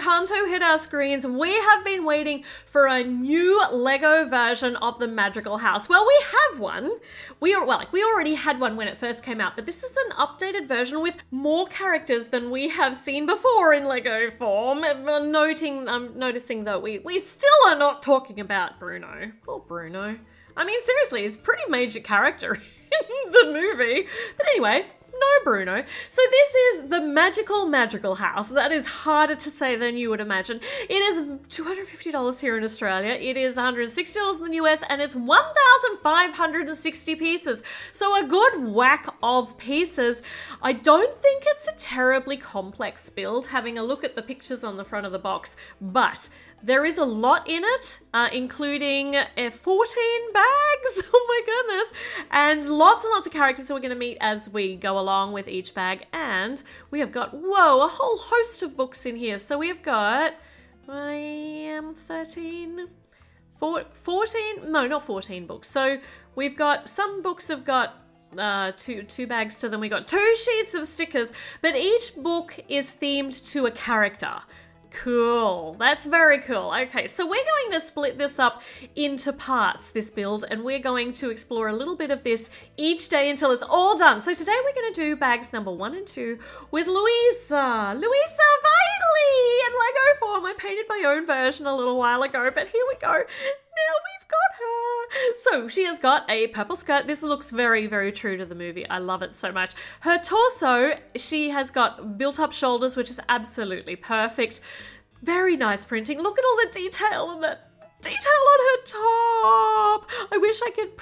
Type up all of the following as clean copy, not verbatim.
Encanto hit our screens, we have been waiting for a new Lego version of the Madrigal House. Well, we have one. We already had one when it first came out, but this is an updated version with more characters than we have seen before in Lego form. I'm noticing though, we still are not talking about Bruno. Poor Bruno. I mean, seriously, he's a pretty major character in the movie. But anyway, no Bruno. So this is the Madrigal House. That is harder to say than you would imagine. It is $250 here in Australia. It is $160 in the US, and it's 1,560 pieces. So a good whack of pieces. I don't think it's a terribly complex build, having a look at the pictures on the front of the box, but there is a lot in it, including 14 bags, oh my goodness, and lots of characters who we're going to meet as we go along with each bag. And we have got, whoa, a whole host of books in here. So we have got, 14, no, not 14 books. So we've got, some books have got two bags to them. We got 2 sheets of stickers, but each book is themed to a character. Cool. That's very cool. Okay, so we're going to split this up into parts, this build, and we're going to explore a little bit of this each day until it's all done. So today we're going to do bags number 1 and 2 with Louisa. Louisa, finally! In Lego form. I painted my own version a little while ago, but here we go. Now we've got her. So she has got a purple skirt. This looks very, very true to the movie. I love it so much. Her torso, she has got built up shoulders, which is absolutely perfect. Very nice printing. Look at all the detail on that. Detail on her top. I wish I could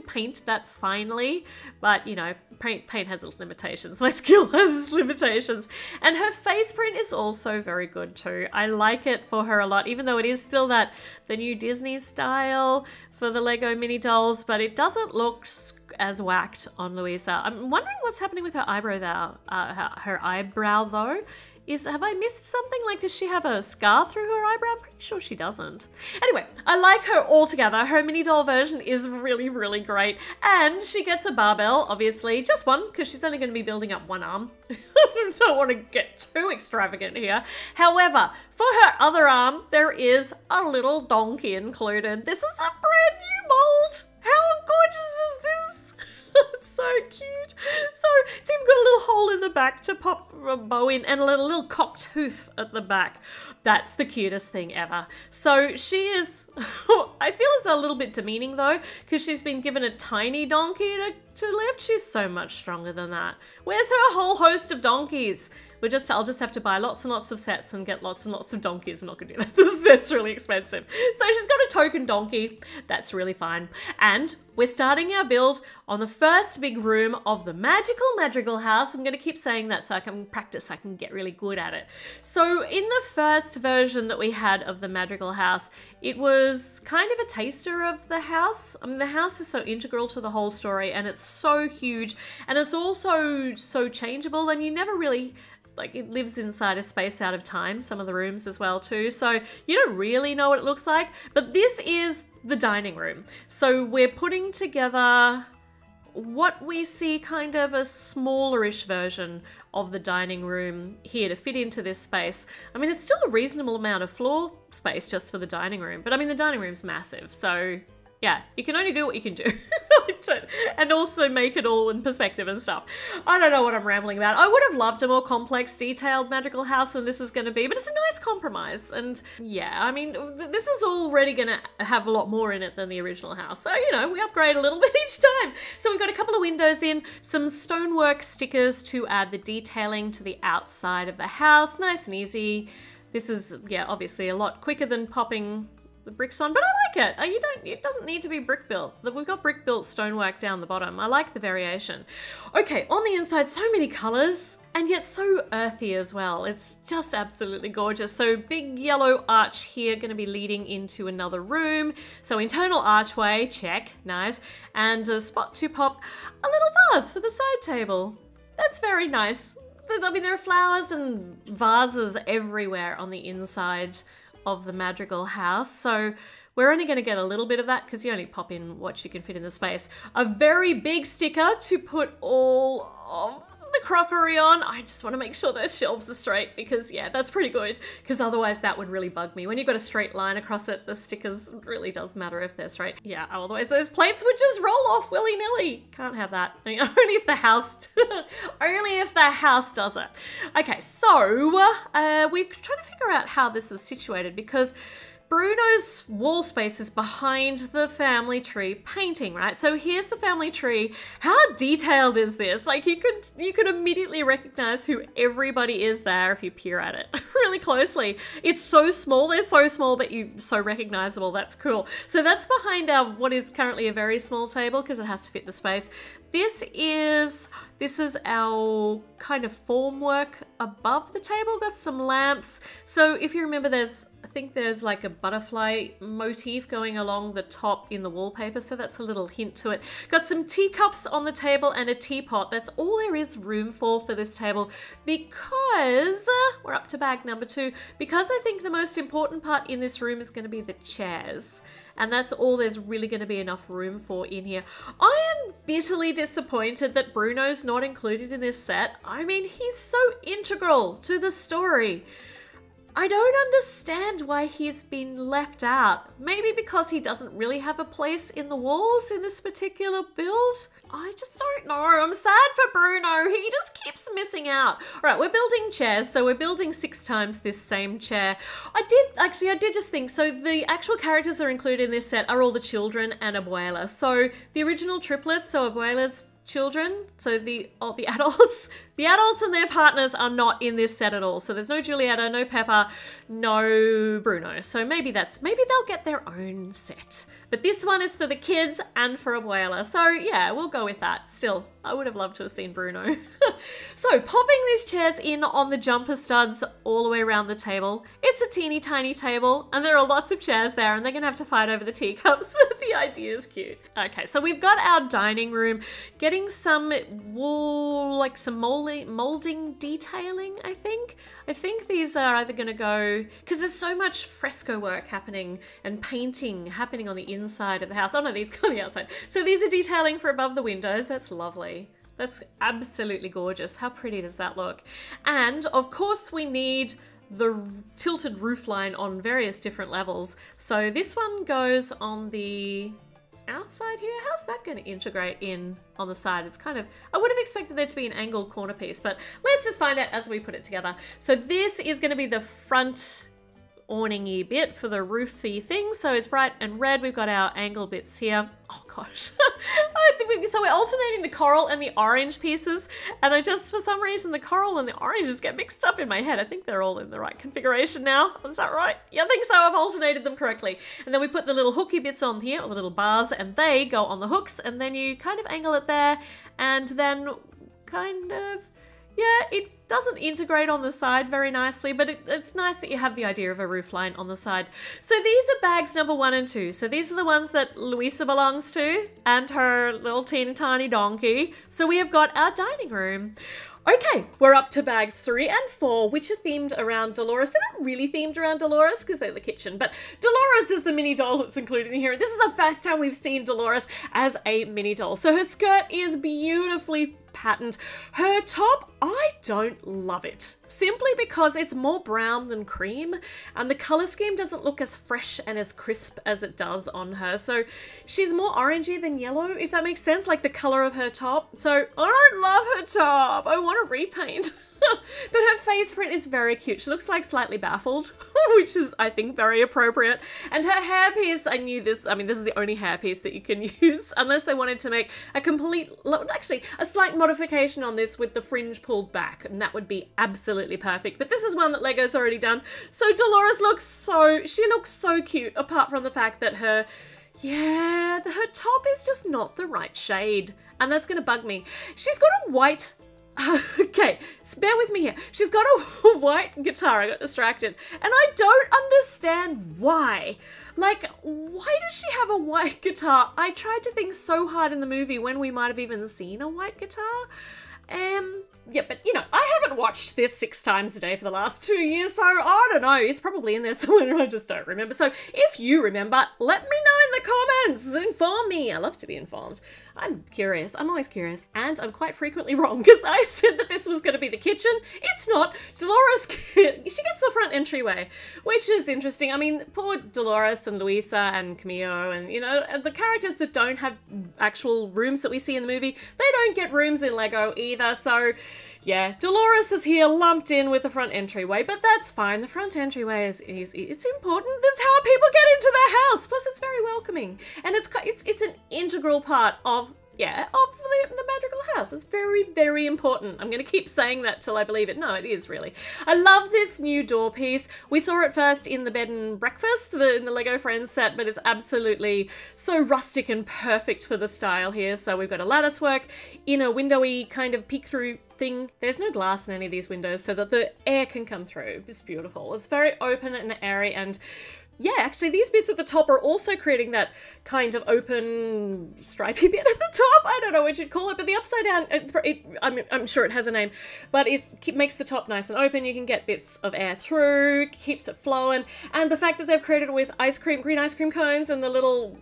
paint that finely, but you know, paint has its limitations. My skill has its limitations. And her face print is also very good too. I like it for her a lot, even though it is still the new Disney style for the Lego mini dolls, but it doesn't look as whacked on Louisa. I'm wondering what's happening with her eyebrow though. Have I missed something? Like, does she have a scar through her eyebrow? I'm pretty sure she doesn't. Anyway, I like her altogether. Her mini doll version is really, really great. And she gets a barbell, obviously. Just one, because she's only going to be building up one arm. I don't want to get too extravagant here. However, for her other arm, there is a little donkey included. This is a brand new mold. How gorgeous is this? It's so cute. So it's even got a little hole in the back to pop a bow in, and a little cocked tooth at the back. That's the cutest thing ever. So she is, I feel it's a little bit demeaning though, because she's been given a tiny donkey to lift. She's so much stronger than that. Where's her whole host of donkeys? I'll just have to buy lots and lots of sets and get lots and lots of donkeys. I'm not gonna do that. The set's really expensive. So she's got a token donkey. That's really fine. And we're starting our build on the first big room of the Madrigal House. I'm gonna keep saying that so I can practice, I can get really good at it. So in the first version that we had of the Madrigal House, it was kind of a taster of the house. I mean, the house is so integral to the whole story, and it's so huge, and it's also so changeable, and you never really, like, it lives inside a space out of time, some of the rooms as well too, so you don't really know what it looks like. But this is the dining room. So we're putting together what we see kind of a smallerish version of the dining room here to fit into this space. I mean, it's still a reasonable amount of floor space just for the dining room, but I mean, the dining room's massive, so yeah, you can only do what you can do. And also make it all in perspective and stuff. I don't know what I'm rambling about. I would have loved a more complex, detailed Madrigal House than this is going to be, but it's a nice compromise. And yeah, I mean, this is already going to have a lot more in it than the original house. So, you know, we upgrade a little bit each time. So we've got a couple of windows in, some stonework stickers to add the detailing to the outside of the house. Nice and easy. This is, yeah, obviously a lot quicker than popping the bricks on, but I like it. It doesn't need to be brick built. We've got brick built stonework down the bottom. I like the variation. Okay, on the inside, so many colors, and yet so earthy as well. It's just absolutely gorgeous. So big yellow arch here, going to be leading into another room. So internal archway, check, nice. And a spot to pop a little vase for the side table. That's very nice. I mean, there are flowers and vases everywhere on the inside of the Madrigal House, so we're only going to get a little bit of that because you only pop in what you can fit in the space. A very big sticker to put all of the crockery on. I just want to make sure those shelves are straight because yeah, that's pretty good, because otherwise that would really bug me. When you've got a straight line across it, the stickers really does matter if they're straight. Yeah, otherwise those plates would just roll off willy-nilly. Can't have that. I mean, only if the house, only if the house does it. Okay, so we're trying to figure out how this is situated because Bruno's wall space is behind the family tree painting, right? So here's the family tree. How detailed is this? Like you could immediately recognize who everybody is there if you peer at it really closely. It's so small, they're so small, but you're so recognizable. That's cool. So that's behind our what is currently a very small table because it has to fit the space. This is our kind of formwork above the table. Got some lamps. So if you remember, I think there's like a butterfly motif going along the top in the wallpaper, so that's a little hint to it. Got some teacups on the table and a teapot. That's all there is room for this table because we're up to bag number 2. Because I think the most important part in this room is going to be the chairs. And that's all there's really going to be enough room for in here. I am bitterly disappointed that Bruno's not included in this set. I mean, he's so integral to the story. I don't understand why he's been left out. Maybe because he doesn't really have a place in the walls in this particular build? I just don't know. I'm sad for Bruno. He just keeps missing out. All right, we're building chairs. So we're building 6 times this same chair. I did just think, so the actual characters that are included in this set are all the children and Abuela. So the original triplets, so Abuela's children, so the adults and their partners are not in this set at all. So there's no Julieta, no Peppa, no Bruno. So maybe they'll get their own set. But this one is for the kids and for Abuela. So yeah, we'll go with that. Still, I would have loved to have seen Bruno. So popping these chairs in on the jumper studs all the way around the table. It's a teeny tiny table and there are lots of chairs there and they're gonna have to fight over the teacups, but the idea is cute. Okay, so we've got our dining room, getting some wool, like some molding detailing, I think. I think these are either gonna go, because there's so much fresco work happening and painting happening on the inside of the house. Oh no, these go on the outside. So these are detailing for above the windows. That's lovely. That's absolutely gorgeous. How pretty does that look? And of course we need the tilted roofline on various different levels. So this one goes on the outside here. How's that going to integrate in on the side? It's kind of, I would have expected there to be an angled corner piece, but let's just find out as we put it together. So this is going to be the front awning-y bit for the roofy thing. So it's bright and red. We've got our angle bits here. Oh gosh. So we're alternating the coral and the orange pieces. And I just, for some reason, the coral and the oranges get mixed up in my head. I think they're all in the right configuration now. Is that right? Yeah, I think so. I've alternated them correctly. And then we put the little hooky bits on here, or the little bars, and they go on the hooks. And then you kind of angle it there. And then kind of, yeah, it doesn't integrate on the side very nicely, but it's nice that you have the idea of a roof line on the side. So these are bags number 1 and 2. So these are the ones that Louisa belongs to and her little teeny tiny donkey. So we have got our dining room. Okay, we're up to bags 3 and 4, which are themed around Dolores. They're not really themed around Dolores because they're the kitchen, but Dolores is the mini doll that's included in here. This is the first time we've seen Dolores as a mini doll. So her skirt is beautifully patterned. Her top, I don't love it. Simply because it's more brown than cream and the color scheme doesn't look as fresh and as crisp as it does on her. So she's more orangey than yellow, if that makes sense, like the color of her top. So I don't love her top. I want to repaint. But her face print is very cute. She looks like slightly baffled, which is, I think, very appropriate. And her hairpiece, I knew this, I mean, this is the only hairpiece that you can use unless they wanted to make a complete, actually, a slight modification on this with the fringe pulled back, and that would be absolutely perfect. But this is one that Lego's already done. So Dolores she looks so cute, apart from the fact that her top is just not the right shade, and that's gonna bug me. She's got a white, okay, so bear with me here. She's got a white guitar. I got distracted. And I don't understand why. Like, why does she have a white guitar? I tried to think so hard in the movie when we might have even seen a white guitar. Yeah, but you know, I haven't watched this 6 times a day for the last 2 years, so I don't know. It's probably in there somewhere and I just don't remember. So if you remember, let me know in the comments. Inform me. I love to be informed. I'm curious. I'm always curious. And I'm quite frequently wrong because I said that this was going to be the kitchen. It's not. Dolores, she gets the front entryway, which is interesting. I mean, poor Dolores and Louisa and Camillo and, you know, the characters that don't have actual rooms that we see in the movie, they don't get rooms in Lego either. So yeah, Dolores is here lumped in with the front entryway, but that's fine. The front entryway is it's important. That's how people get into their house. Plus, it's very welcoming, and it's an integral part of the Madrigal House. It's very, very important. I'm going to keep saying that till I believe it. No, it is really. I love this new door piece. We saw it first in the bed and breakfast, in the Lego Friends set, but it's absolutely so rustic and perfect for the style here. So we've got a lattice work in a windowy kind of peek through thing. There's no glass in any of these windows so that the air can come through. It's beautiful. It's very open and airy, and yeah, actually these bits at the top are also creating that kind of open stripy bit at the top. I don't know what you'd call it, but the upside down, I'm sure it has a name, but it makes the top nice and open. You can get bits of air through, keeps it flowing, and the fact that they've created it with green ice cream cones and the little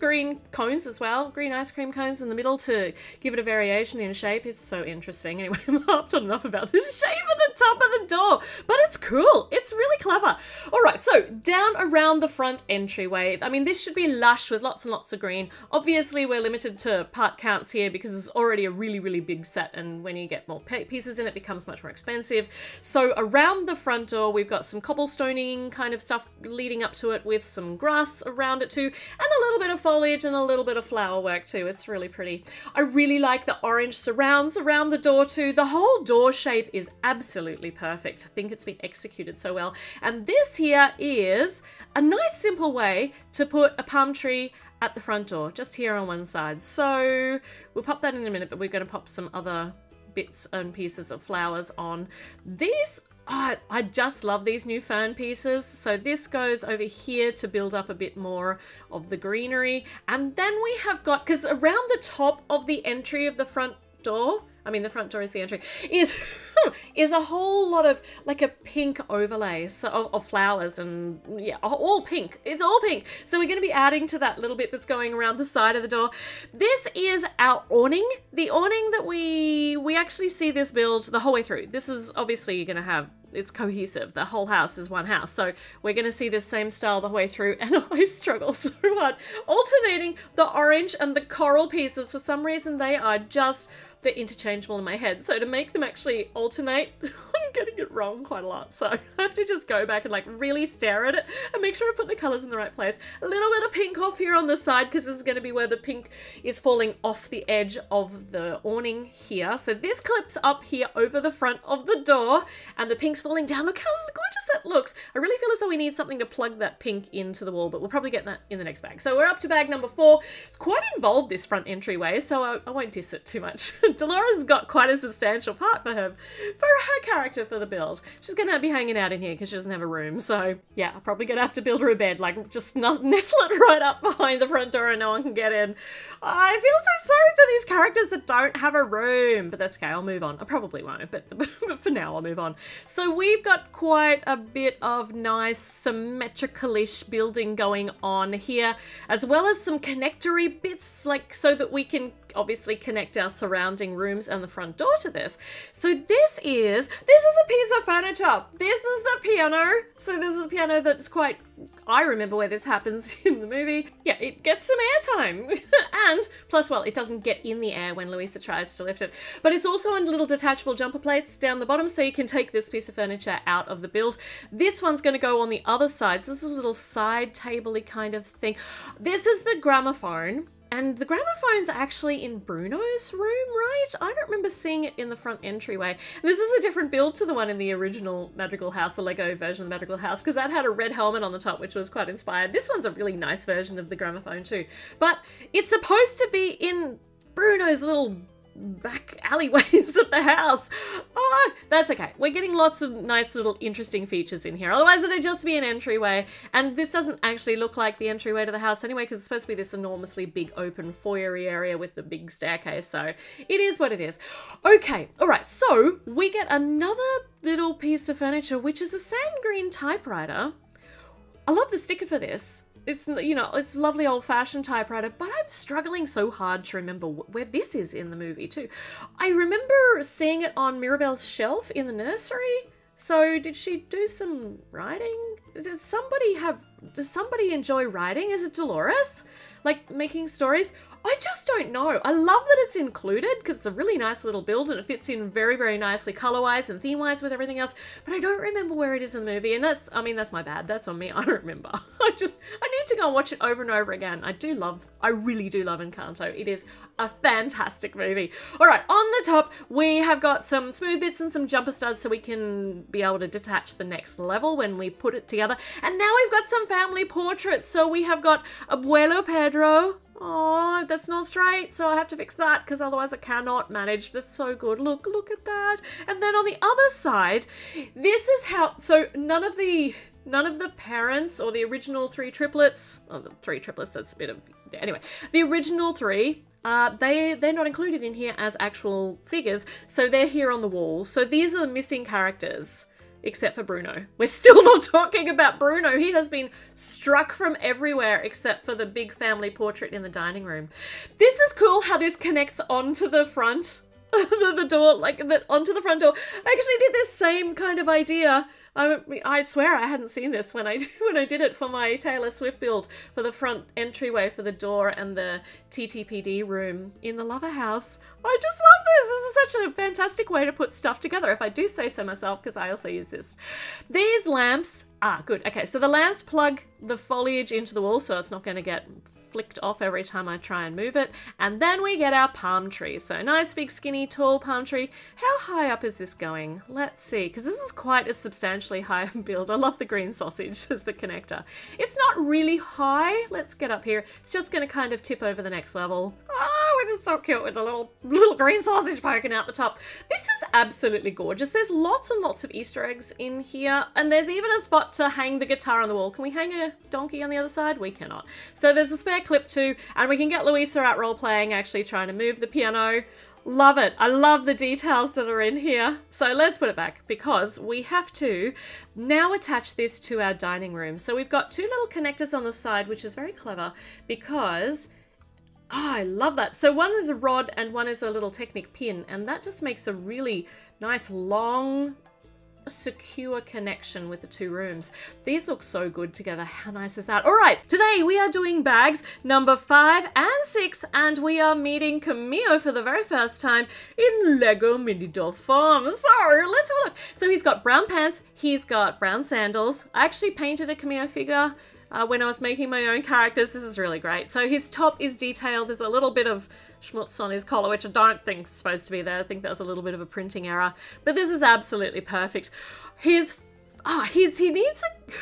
green cones as well, green ice cream cones in the middle to give it a variation in shape. It's so interesting. Anyway, I'm harped on enough about the shape of the top of the door, but it's cool. It's really clever. All right, so down around the front entryway. I mean, this should be lush with lots and lots of green. Obviously, we're limited to part counts here because it's already a really, really big set, and when you get more pieces in, it becomes much more expensive. So around the front door, we've got some cobblestoning kind of stuff leading up to it with some grass around it too, and a little bit of foliage and a little bit of flower work too. It's really pretty. I really like the orange surrounds around the door too. The whole door shape is absolutely perfect. I think it's been executed so well. And this here is a nice simple way to put a palm tree at the front door, just here on one side. So we'll pop that in a minute, but we're going to pop some other bits and pieces of flowers on. These, I just love these new fern pieces. So this goes over here to build up a bit more of the greenery. And then we have got, because around the top of the entry of the front door, I mean the front door is the entry, is a whole lot of like a pink overlay of flowers, and yeah, all pink. It's all pink. So we're going to be adding to that little bit that's going around the side of the door. This is our awning. The awning that we actually see this build the whole way through. This is obviously going to have, it's cohesive. The whole house is one house. So we're going to see this same style the way through, and I struggle so hard alternating the orange and the coral pieces. For some reason, they are just, they're interchangeable in my head. So to make them actually alternate, I'm getting it wrong quite a lot. So I have to just go back and like really stare at it and make sure I put the colors in the right place. A little bit of pink off here on the side, because this is going to be where the pink is falling off the edge of the awning here. So this clips up here over the front of the door, and the pink's falling down. Look how gorgeous that looks. I really feel as though we need something to plug that pink into the wall, but we'll probably get that in the next bag. So we're up to bag number 4. It's quite involved, this front entryway, so I won't diss it too much. Dolores has got quite a substantial part for her character for the build. She's gonna be hanging out in here because she doesn't have a room. So yeah, I'm probably gonna have to build her a bed, like just nestle it right up behind the front door and no one can get in. I feel so sorry for these characters that don't have a room, but that's okay. I'll move on. I probably won't, but for now I'll move on. So we've got quite a bit of nice symmetrical-ish building going on here, as well as some connectory bits, like so that we can obviously connect our surrounding rooms and the front door to this. So this is a piece of furniture. This is the piano. So this is the piano that's quite, I remember where this happens in the movie. Yeah, it gets some airtime. And plus, well, it doesn't get in the air when Louisa tries to lift it. But it's also on little detachable jumper plates down the bottom, so you can take this piece of furniture out of the build. This one's going to go on the other side. So this is a little side table-y kind of thing. This is the gramophone. And the gramophone's actually in Bruno's room, right? I don't remember seeing it in the front entryway. This is a different build to the one in the original Madrigal House, the Lego version of the Madrigal House, because that had a red helmet on the top, which was quite inspired. This one's a really nice version of the gramophone too. But it's supposed to be in Bruno's little back alleyways of the house. Oh, that's okay. We're getting lots of nice little interesting features in here. Otherwise it'd just be an entryway. And this doesn't actually look like the entryway to the house anyway, because it's supposed to be this enormously big open foyer area with the big staircase. So it is what it is. Okay, all right. So we get another little piece of furniture, which is a sand green typewriter. I love the sticker for this. It's, you know, it's lovely old-fashioned typewriter, but I'm struggling so hard to remember where this is in the movie too. I remember seeing it on Mirabelle's shelf in the nursery. So did she do some writing? Does somebody enjoy writing? Is it Dolores? Like making stories? I just don't know. I love that it's included because it's a really nice little build and it fits in very, very nicely color-wise and theme-wise with everything else. But I don't remember where it is in the movie, and that's my bad. That's on me. I don't remember. I need to go and watch it over and over again. I really do love Encanto. It is a fantastic movie. All right, on the top, we have got some smooth bits and some jumper studs so we can be able to detach the next level when we put it together. And now we've got some family portraits. So we have got Abuelo Pedro. Oh, that's not straight, so I have to fix that because otherwise I cannot manage. That's so good. Look at that. And then on the other side, this is how, so none of the parents or the original three triplets, that's a bit of, anyway, the original three, they're not included in here as actual figures, so they're here on the wall. So these are the missing characters. Except for Bruno. We're still not talking about Bruno. He has been struck from everywhere except for the big family portrait in the dining room. This is cool how this connects onto the front, the door, like onto the front door. I actually did this same kind of idea. I swear I hadn't seen this when I did it for my Taylor Swift build for the front entryway for the door and the TTPD room in the Lover House. I just love this. This is such a fantastic way to put stuff together, if I do say so myself, because I also use this. These lamps, good. Okay, so the lamps plug the foliage into the wall, so it's not going to get flicked off every time I try and move it. And then we get our palm tree. So nice, big, skinny, tall palm tree. How high up is this going? Let's see, because this is quite a substantially high build. I love the green sausage as the connector. It's not really high. Let's get up here. It's just going to kind of tip over the next level. Oh, it is so cute with the little green sausage poking out the top. This is absolutely gorgeous. There's lots and lots of Easter eggs in here, and there's even a spot to hang the guitar on the wall. Can we hang a donkey on the other side? We cannot. So there's a spare clip too, and we can get Louisa out role playing, actually trying to move the piano. Love it. I love the details that are in here. So let's put it back because we have to now attach this to our dining room. So we've got two little connectors on the side, which is very clever because I love that. So one is a rod and one is a little Technic pin, and that just makes a really nice long secure connection with the two rooms. These look so good together. How nice is that? All right, today we are doing bags number 5 and 6, and we are meeting Camillo for the very first time in Lego mini doll form. So let's have a look. So he's got brown pants, he's got brown sandals. I actually painted a Camillo figure when I was making my own characters. This is really great. So his top is detailed. There's a little bit of schmutz on his collar, which I don't think is supposed to be there. I think that was a little bit of a printing error, but this is absolutely perfect. He needs a,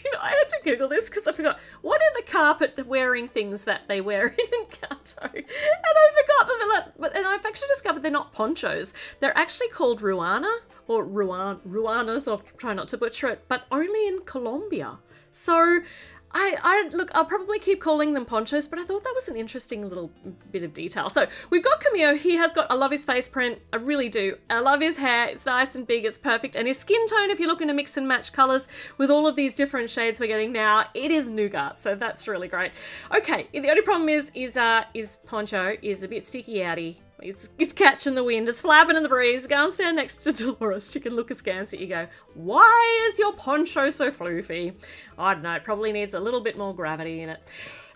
you know, I had to Google this because I forgot. What are the carpet wearing things that they wear in Encanto? And I forgot that they're not, and I've actually discovered they're not ponchos. They're actually called ruana or ruanas, or try not to butcher it, but only in Colombia. So look, I'll probably keep calling them ponchos, but I thought that was an interesting little bit of detail. So we've got Camillo. I love his face print. I really do. I love his hair. It's nice and big. It's perfect. And his skin tone, if you're looking to mix and match colors with all of these different shades we're getting now, it is nougat. So that's really great. Okay. The only problem is Poncho is a bit sticky-outy. It's catching the wind, it's flapping in the breeze. Go and stand next to Dolores. She can look askance at you, go, why is your poncho so floofy? I don't know, it probably needs a little bit more gravity in it.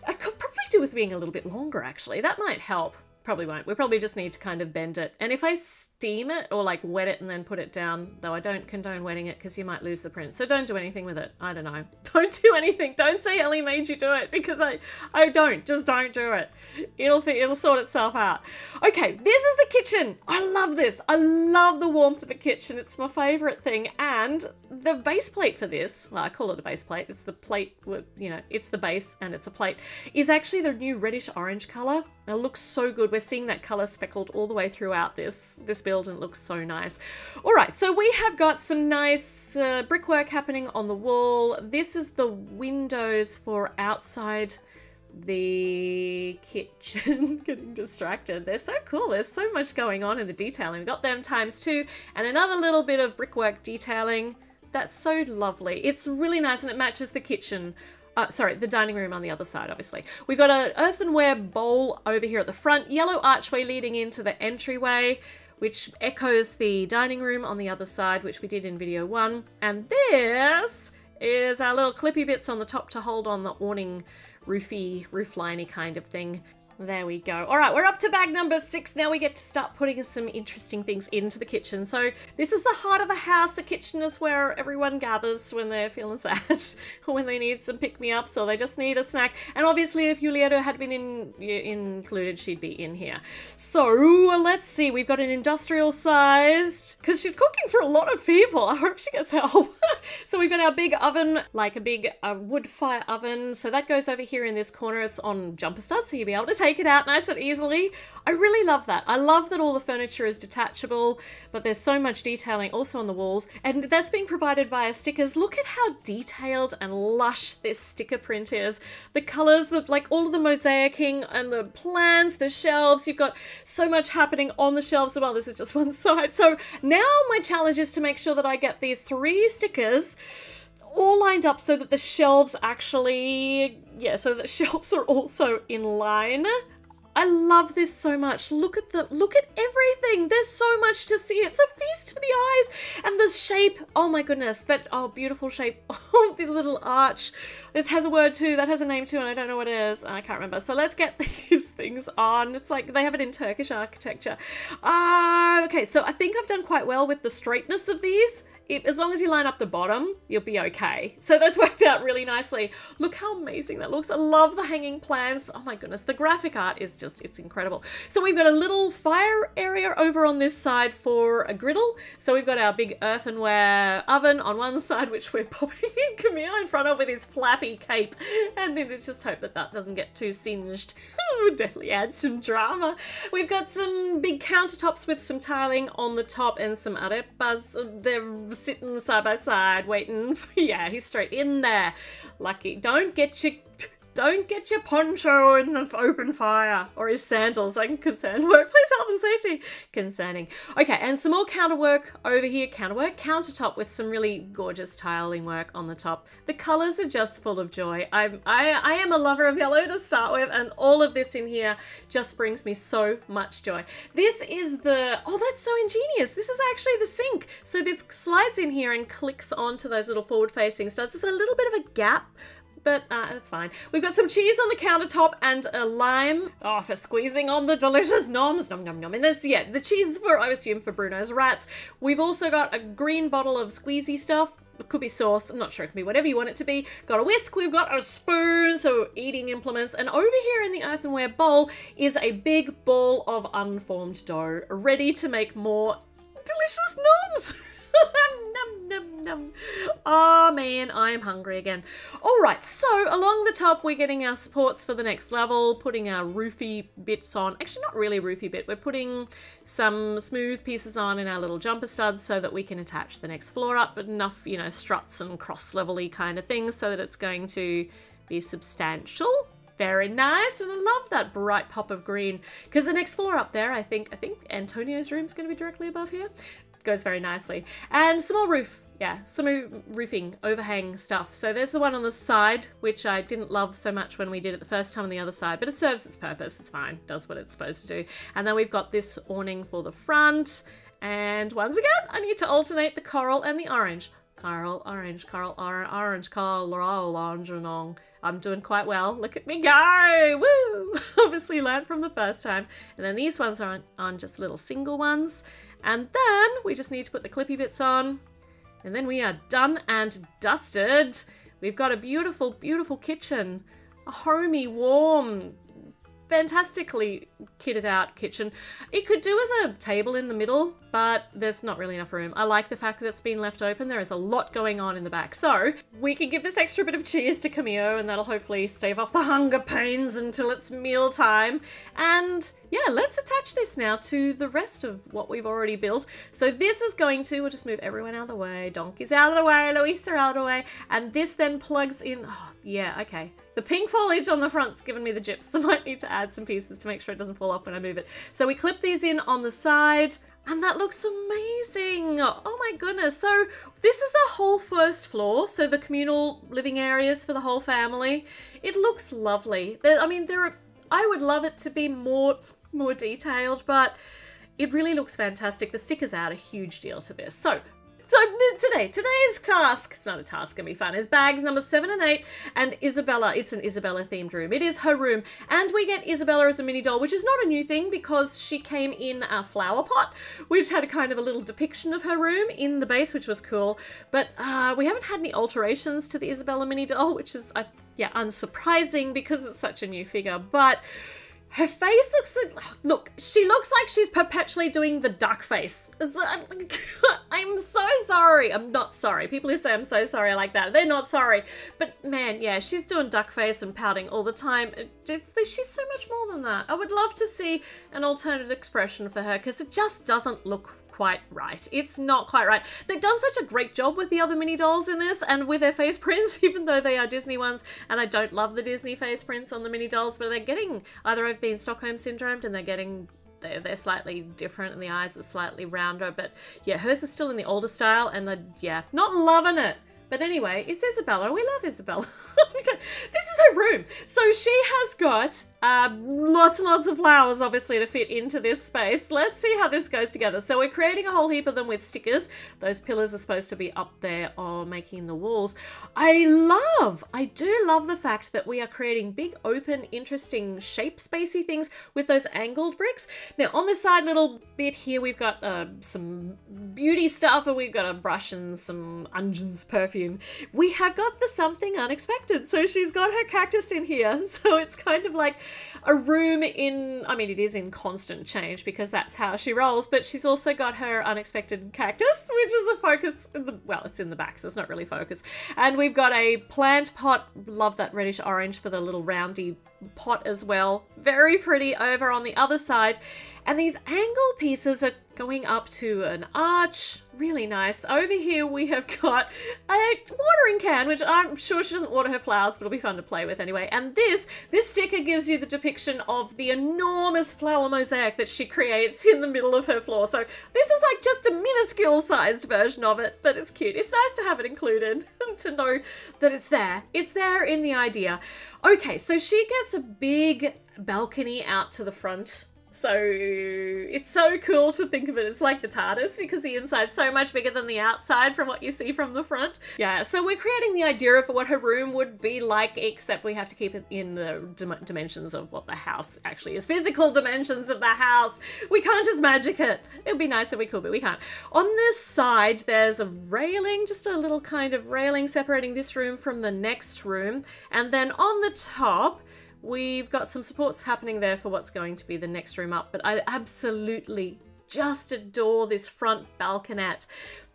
I could probably do with being a little bit longer, actually. That might help. Probably won't. We probably just need to kind of bend it. And if I steam it or like wet it and then put it down, though I don't condone wetting it because you might lose the print. So don't do anything with it. I don't know. Don't do anything. Don't say Ellie made you do it, because I don't. Just don't do it. It'll sort itself out. Okay, this is the kitchen. I love this. I love the warmth of a kitchen. It's my favorite thing. And the base plate for this, well, I call it the base plate. It's the plate, you know, it's the base and it's a plate, is actually the new reddish orange color. It looks so good. We're seeing that color speckled all the way throughout this build, and it looks so nice. All right, so we have got some nice brickwork happening on the wall. This is the windows for outside the kitchen. Getting distracted. They're so cool. There's so much going on in the detailing. We've got them ×2 and another little bit of brickwork detailing. That's so lovely. It's really nice, and it matches the kitchen. Sorry, the dining room on the other side, obviously. We've got an earthenware bowl over here at the front, yellow archway leading into the entryway, which echoes the dining room on the other side, which we did in video 1. And this is our little clippy bits on the top to hold on the awning roofline-y kind of thing. There we go. All right, we're up to bag number 6. Now we get to start putting some interesting things into the kitchen. So this is the heart of the house. The kitchen is where everyone gathers when they're feeling sad, or when they need some pick-me-ups, or they just need a snack. And obviously, if Julieta had been included, she'd be in here. So let's see. We've got an industrial-sized, because she's cooking for a lot of people. I hope she gets help. So we've got our big oven, like a big wood fire oven. So that goes over here in this corner. It's on jumper studs, so you'll be able to take it out nice and easily. I really love that. I love that all the furniture is detachable, but there's so much detailing also on the walls, and that's being provided via stickers. Look at how detailed and lush this sticker print is. The colors, like all of the mosaicing and the plans, the shelves, you've got so much happening on the shelves as well. This is just one side. So now my challenge is to make sure that I get these 3 stickers all lined up so that the shelves actually, so that shelves are also in line. I love this so much. Look at everything. There's so much to see. It's a feast for the eyes. And the shape, oh my goodness, beautiful shape of the little arch. It has a word too, that has a name too, and I don't know what it is. I can't remember. So let's get these things on. It's like they have it in Turkish architecture. Okay, so I think I've done quite well with the straightness of these. As long as you line up the bottom, you'll be okay. So that's worked out really nicely. Look how amazing that looks. I love the hanging plants. Oh my goodness, the graphic art is just, it's incredible. So we've got a little fire area over on this side for a griddle. So we've got our big earthenware oven on one side, which we're popping in Camille in front of with his flappy cape. And then let's just hope that that doesn't get too singed. We'll definitely add some drama. We've got some big countertops with some tiling on the top and some arepas. They're sitting side by side waiting for, yeah, he's straight in there. Lucky. Don't get your poncho in the open fire, or his sandals. I'm concerned. Workplace health and safety. Concerning. Okay, and some more counterwork over here. Countertop with some really gorgeous tiling work on the top. The colors are just full of joy. I am a lover of yellow to start with, and all of this in here just brings me so much joy. This is oh, that's so ingenious. This is actually the sink. So this slides in here and clicks onto those little forward-facing studs. There's a little bit of a gap, but that's fine. We've got some cheese on the countertop and a lime. Oh, for squeezing on the delicious noms. Nom, nom, nom. And that's, yeah, the cheese is for, I assume, for Bruno's rats. We've also got a green bottle of squeezy stuff. It could be sauce. I'm not sure. It can be whatever you want it to be. Got a whisk. We've got a spoon, so eating implements. And over here in the earthenware bowl is a big ball of unformed dough, ready to make more delicious noms. Num, num, num. Oh man, I'm hungry again. All right, so along the top, we're getting our supports for the next level, putting our roofy bits on. Actually, not really roofy bit. We're putting some smooth pieces on in our little jumper studs so that we can attach the next floor up, but enough, you know, struts and cross-level-y kind of things so that it's going to be substantial. Very nice, and I love that bright pop of green, because the next floor up there, I think Antonio's room is going to be directly above here. Goes very nicely. And some more roof, yeah, some roofing, overhang stuff. So there's the one on the side, which I didn't love so much when we did it the first time on the other side, but it serves its purpose. It's fine, does what it's supposed to do. And then we've got this awning for the front. And once again, I need to alternate the coral and the orange. Coral, orange, orange, coral, orange. I'm doing quite well. Look at me go! Woo! Obviously learned from the first time. And then these ones are on just little single ones. And then we just need to put the clippy bits on. And then we are done and dusted. We've got a beautiful, beautiful kitchen. A homey, warm, fantastically kitted out kitchen. It could do with a table in the middle, but there's not really enough room. I like the fact that it's been left open. There is a lot going on in the back. So we can give this extra bit of cheese to Camille, and that'll hopefully stave off the hunger pains until it's meal time. And yeah, let's attach this now to the rest of what we've already built. So this is going to, we'll just move everyone out of the way. Donkey's out of the way, Louisa out of the way. And this then plugs in, oh yeah, okay. The pink foliage on the front's given me the jips, so I might need to add some pieces to make sure it doesn't fall off when I move it. So we clip these in on the side, and that looks amazing. Oh my goodness. So this is the whole first floor, so the communal living areas for the whole family. It looks lovely. I would love it to be more detailed, but it really looks fantastic. The stickers add a huge deal to this. So today's task, it's not a task, gonna be fun, is bags number 7 and 8, and Isabella. It's an Isabella themed room. It is her room, and we get Isabella as a mini doll, which is not a new thing because she came in a flower pot, which had a kind of a little depiction of her room in the base, which was cool. But we haven't had any alterations to the Isabella mini doll, which is, unsurprising because it's such a new figure. But her face she looks like she's perpetually doing the duck face. I'm so sorry. I'm not sorry. People who say I'm so sorry I like that, they're not sorry. But man, yeah, she's doing duck face and pouting all the time. She's so much more than that. I would love to see an alternate expression for her because it just doesn't look quite right. It's not quite right. They've done such a great job with the other mini dolls in this and with their face prints, even though they are Disney ones, and I don't love the Disney face prints on the mini dolls, but they're getting, either I've been Stockholm syndromed and they're slightly different and the eyes are slightly rounder, but yeah, hers is still in the older style and not loving it. But anyway, it's Isabella. We love Isabella. This is her room. So she has got lots and lots of flowers, obviously, to fit into this space. Let's see how this goes together. So we're creating a whole heap of them with stickers. Those pillars are supposed to be up there or making the walls. I do love the fact that we are creating big, open, interesting shape spacey things with those angled bricks. Now on this side little bit here, we've got some beauty stuff, and we've got a brush and some Unge's perfume. We have got the something unexpected. So she's got her cactus in here. So it's kind of like a room in, it is in constant change because that's how she rolls, but she's also got her unexpected cactus, which is a focus it's in the back, so it's not really focus. And we've got a plant pot. Love that reddish orange for the little roundy pot as well. Very pretty over on the other side. And these angle pieces are going up to an arch. Really nice. Over here we have got a watering can, which I'm sure she doesn't water her flowers, but it'll be fun to play with anyway. And this sticker gives you the depiction of the enormous flower mosaic that she creates in the middle of her floor. So this is like just a minuscule sized version of it, but it's cute. It's nice to have it included to know that it's there. It's there in the idea. Okay, so she gets a big balcony out to the front. So it's so cool to think of it as like the TARDIS because the inside's so much bigger than the outside from what you see from the front. Yeah, so we're creating the idea of what her room would be like, except we have to keep it in the dimensions of what the house actually is. Physical dimensions of the house. We can't just magic it. It would be nice if we could, but we can't. On this side, there's a railing, just a little kind of railing separating this room from the next room. And then on the top, we've got some supports happening there for what's going to be the next room up, but I absolutely just adore this front balconette.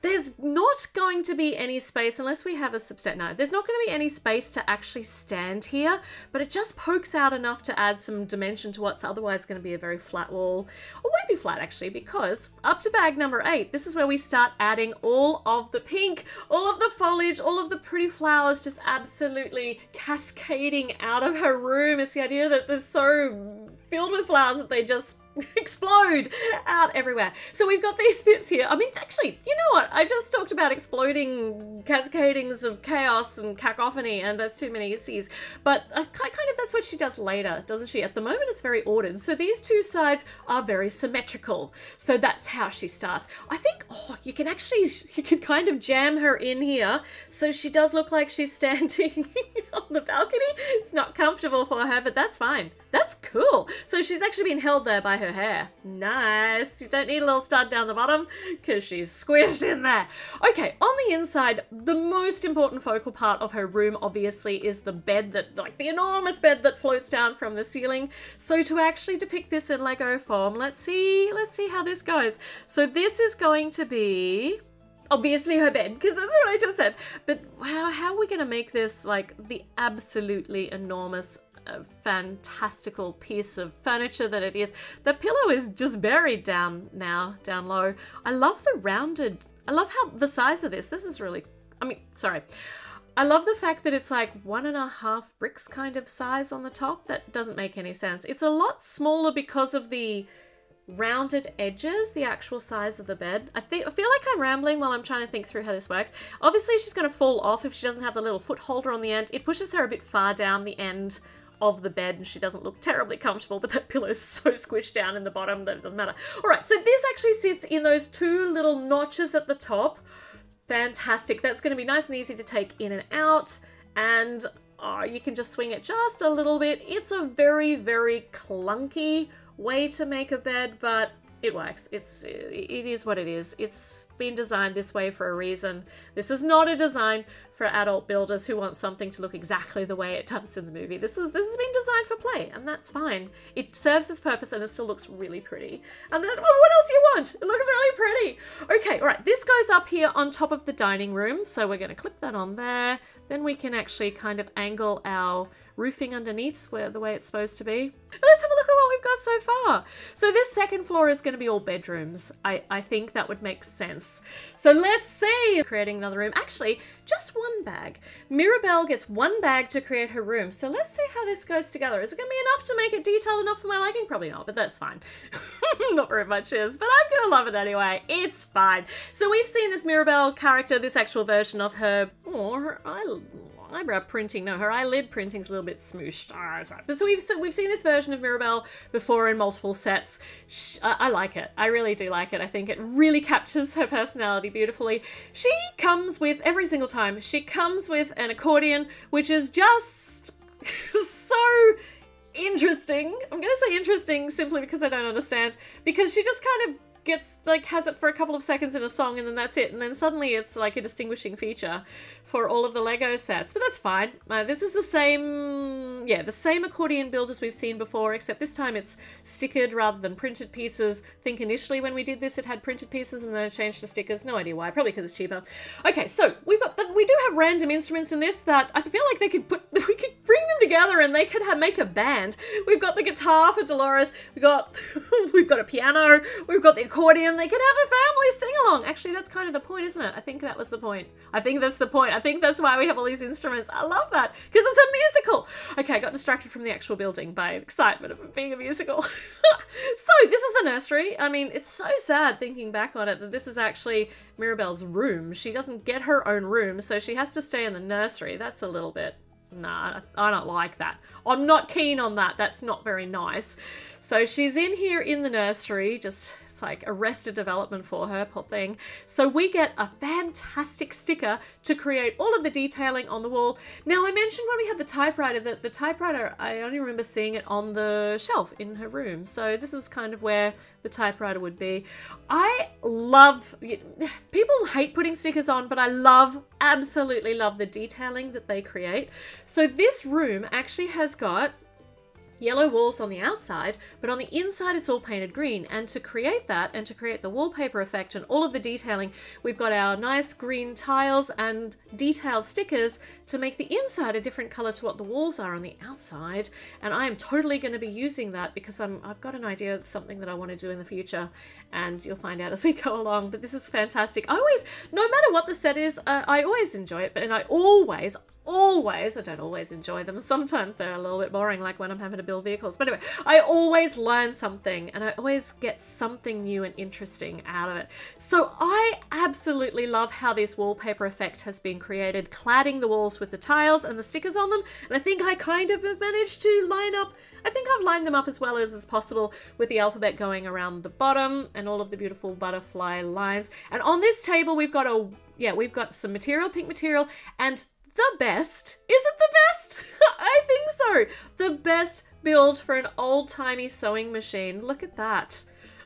There's not going to be any space unless we have a no, there's not going to be any space to actually stand here, but it just pokes out enough to add some dimension to what's otherwise going to be a very flat wall. Or won't be flat actually, because up to bag number 8, this is where we start adding all of the pink, all of the foliage, all of the pretty flowers just absolutely cascading out of her room. It's the idea that they're so filled with flowers that they just explode out everywhere. So we've got these bits here. Actually, you know what? I just talked about exploding cascadings of chaos and cacophony, and that's too many C's. But kind of that's what she does later, doesn't she? At the moment, it's very ordered. So these two sides are very symmetrical. So that's how she starts. I think, you can kind of jam her in here. So she does look like she's standing on the balcony. It's not comfortable for her, but that's fine. That's cool. So she's actually been held there by her her hair. Nice. You don't need a little stud down the bottom because she's squished in there. Okay, on the inside, the most important focal part of her room obviously is the bed that, like the enormous bed that floats down from the ceiling. So to actually depict this in Lego form, let's see how this goes. So this is going to be obviously her bed, because that's what I just said. But wow, how are we going to make this like the absolutely enormous, fantastical piece of furniture that it is? The pillow is just buried down now, down low. I love the rounded, I love how the size of this is really, I love the fact that it's like 1.5 bricks kind of size on the top. That doesn't make any sense. It's a lot smaller because of the rounded edges, the actual size of the bed. I feel like I'm rambling while I'm trying to think through how this works. Obviously she's going to fall off if she doesn't have the little foot holder on the end. It pushes her a bit far down the end of the bed and she doesn't look terribly comfortable, but that pillow is so squished down in the bottom that it doesn't matter. All right, so this actually sits in those 2 little notches at the top. Fantastic. That's going to be nice and easy to take in and out, and you can just swing it just a little bit. It's a very, very clunky way to make a bed, but it works. It is what it is. It's been designed this way for a reason. This is not a design for adult builders who want something to look exactly the way it does in the movie. This has been designed for play, and that's fine. It serves its purpose and it still looks really pretty. And then, well, what else do you want? It looks really pretty. Okay, all right, this goes up here on top of the dining room, so we're going to clip that on there. Then we can actually kind of angle our roofing underneath the way it's supposed to be. Let's have a look at what we've got so far. So this second floor is going to be all bedrooms. I think that would make sense. So let's see. Creating another room. Actually, just one bag. Mirabelle gets 1 bag to create her room. So let's see how this goes together. Is it going to be enough to make it detailed enough for my liking? Probably not, but that's fine. Not very much is, but I'm going to love it anyway. It's fine. So we've seen this Mirabelle character, this actual version of her, her eyebrow printing. No, her eyelid printing's a little bit smooshed. Oh, that's right. But so we've seen this version of Mirabelle before in multiple sets. I like it. I really do like it. I think it really captures her personality beautifully. She comes with, every single time, she comes with an accordion, which is just so interesting. I'm going to say interesting simply because I don't understand, because she just kind of gets, like, has it for a couple of seconds in a song and then that's it, and then suddenly it's like a distinguishing feature for all of the Lego sets, but that's fine. This is the same accordion build as we've seen before, except this time it's stickered rather than printed pieces. I think initially when we did this it had printed pieces and then it changed to stickers. No idea why, probably because it's cheaper. Okay, so we do have random instruments in this that I feel like we could bring them together and they could make a band. We've got the guitar for Dolores, we've got a piano, we've got the accordion. They could have a family sing-along. Actually, that's kind of the point, isn't it? I think that was the point. I think that's the point. I think that's why we have all these instruments. I love that, because it's a musical. Okay, I got distracted from the actual building by excitement of it being a musical. So this is the nursery. I mean, it's so sad thinking back on it that this is actually Mirabelle's room. She doesn't get her own room, so she has to stay in the nursery. That's a little bit... Nah, I don't like that. I'm not keen on that. That's not very nice. So she's in here in the nursery, just... It's like arrested development for her, poor thing. So we get a fantastic sticker to create all of the detailing on the wall. Now, I mentioned when we had the typewriter that the typewriter, I only remember seeing it on the shelf in her room. So this is kind of where the typewriter would be. I love, people hate putting stickers on, but I absolutely love the detailing that they create. So this room actually has got yellow walls on the outside, but on the inside it's all painted green. And to create that, and to create the wallpaper effect and all of the detailing, we've got our nice green tiles and detailed stickers to make the inside a different color to what the walls are on the outside. And I am totally going to be using that because I've got an idea of something that I want to do in the future, and you'll find out as we go along. But this is fantastic. I matter what the set is, I always enjoy it, and I don't always enjoy them. Sometimes they're a little bit boring, like when I'm having to build vehicles. But anyway, I always learn something and I always get something new and interesting out of it. So I absolutely love how this wallpaper effect has been created, cladding the walls with the tiles and the stickers on them. And I think I kind of have managed to line up, I think I've lined them up as well as is possible with the alphabet going around the bottom and all of the beautiful butterfly lines. And on this table, we've got some material, pink material, and the best, is it the best? I think so. The best build for an old-timey sewing machine. Look at that.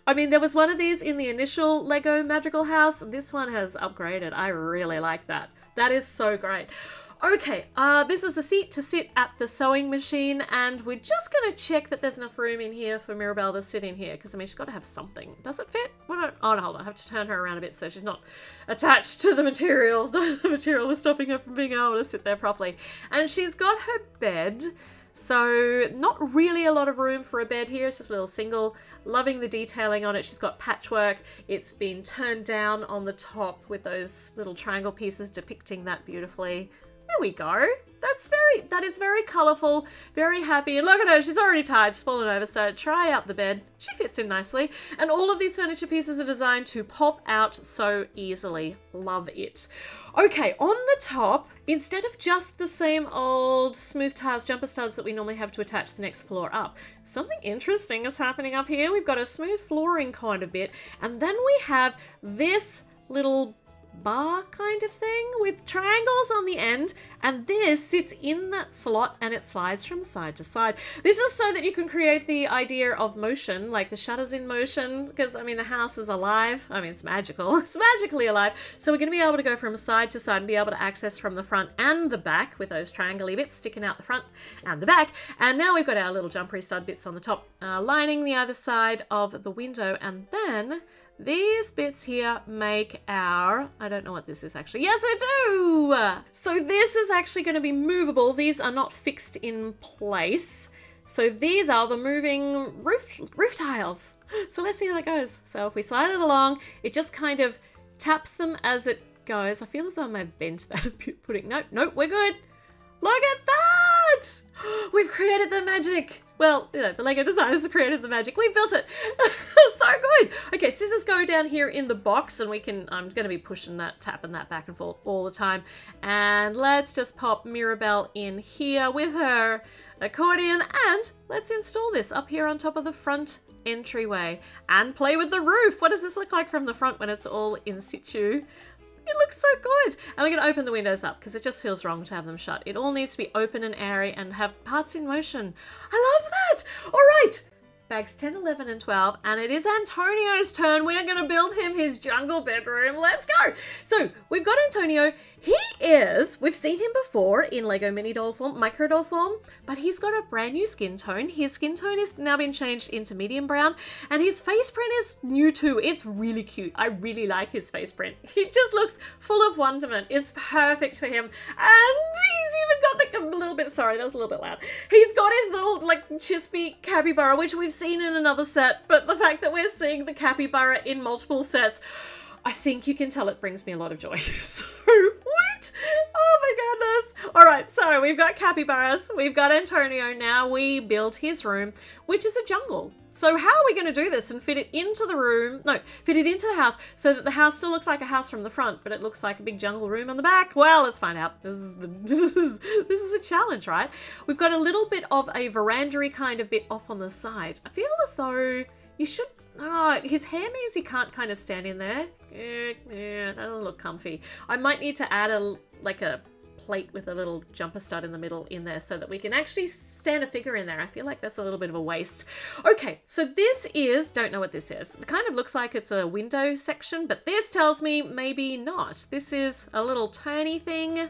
I mean, there was one of these in the initial Lego Madrigal House, and this one has upgraded. I really like that. That is so great. Okay, this is the seat to sit at the sewing machine, and we're just going to check that there's enough room in here for Mirabelle to sit in here, because, I mean, she's got to have something. Does it fit? Oh, no, hold on. I have to turn her around a bit so she's not attached to the material. The material is stopping her from being able to sit there properly. And she's got her bed. So not really a lot of room for a bed here. It's just a little single. Loving the detailing on it. She's got patchwork. It's been turned down on the top with those little triangle pieces depicting that beautifully. There we go. That is very colourful, very happy. And look at her, she's already tired, she's fallen over, so try out the bed. She fits in nicely. And all of these furniture pieces are designed to pop out so easily. Love it. Okay, on the top, instead of just the same old smooth tiles, jumper studs that we normally have to attach the next floor up, something interesting is happening up here. We've got a smooth flooring kind of bit, and then we have this little bar kind of thing with triangles on the end, and this sits in that slot and it slides from side to side. This is so that you can create the idea of motion, like the shutters in motion, because I mean the house is alive. I mean it's magical. It's magically alive. So we're going to be able to go from side to side and be able to access from the front and the back with those triangle-y bits sticking out the front and the back. And now we've got our little jumpery stud bits on the top lining the other side of the window, and then these bits here make our, I don't know what this is actually. Yes, I do! So this is actually going to be movable. These are not fixed in place. So these are the moving roof tiles. So let's see how that goes. So if we slide it along, it just kind of taps them as it goes. I feel as though I may have bent that a bit putting, nope, we're good. Look at that! We've created the magic. Well, you know, the Lego designers have created the magic. We built it. So good. Okay, scissors go down here in the box, and we can, I'm going to be pushing that, tapping that back and forth all the time. And let's just pop Mirabelle in here with her accordion, and let's install this up here on top of the front entryway and play with the roof. What does this look like from the front when it's all in situ? It looks so good. And we're going to open the windows up because it just feels wrong to have them shut. It all needs to be open and airy and have parts in motion. I love that. All right. Bags 10, 11, and 12, and it is Antonio's turn. We're going to build him his jungle bedroom. Let's go. So we've got Antonio. We've seen him before in Lego mini doll form, micro doll form, but he's got a brand new skin tone. His skin tone has now been changed into medium brown, and his face print is new too. It's really cute. I really like his face print. He just looks full of wonderment. It's perfect for him. And he's even got like a little bit, sorry, that was a little bit loud. He's got his little like chispy capybara, which we've seen in another set, but the fact that we're seeing the capybara in multiple sets, I think you can tell it brings me a lot of joy. So, what? Oh my goodness. All right, so we've got capybaras, we've got Antonio. Now we build his room, which is a jungle. So how are we going to do this and fit it into the room? No, fit it into the house so that the house still looks like a house from the front, but it looks like a big jungle room on the back. Well, let's find out. This is a challenge, right? We've got a little bit of a veranda-y kind of bit off on the side. I feel as though you should. Oh, his hair means he can't kind of stand in there. Yeah, that doesn't look comfy. I might need to add a plate with a little jumper stud in the middle in there so that we can actually stand a figure in there. I feel like that's a little bit of a waste. Okay, so this is, don't know what this is. It kind of looks like it's a window section, but this tells me maybe not. This is a little tiny thing,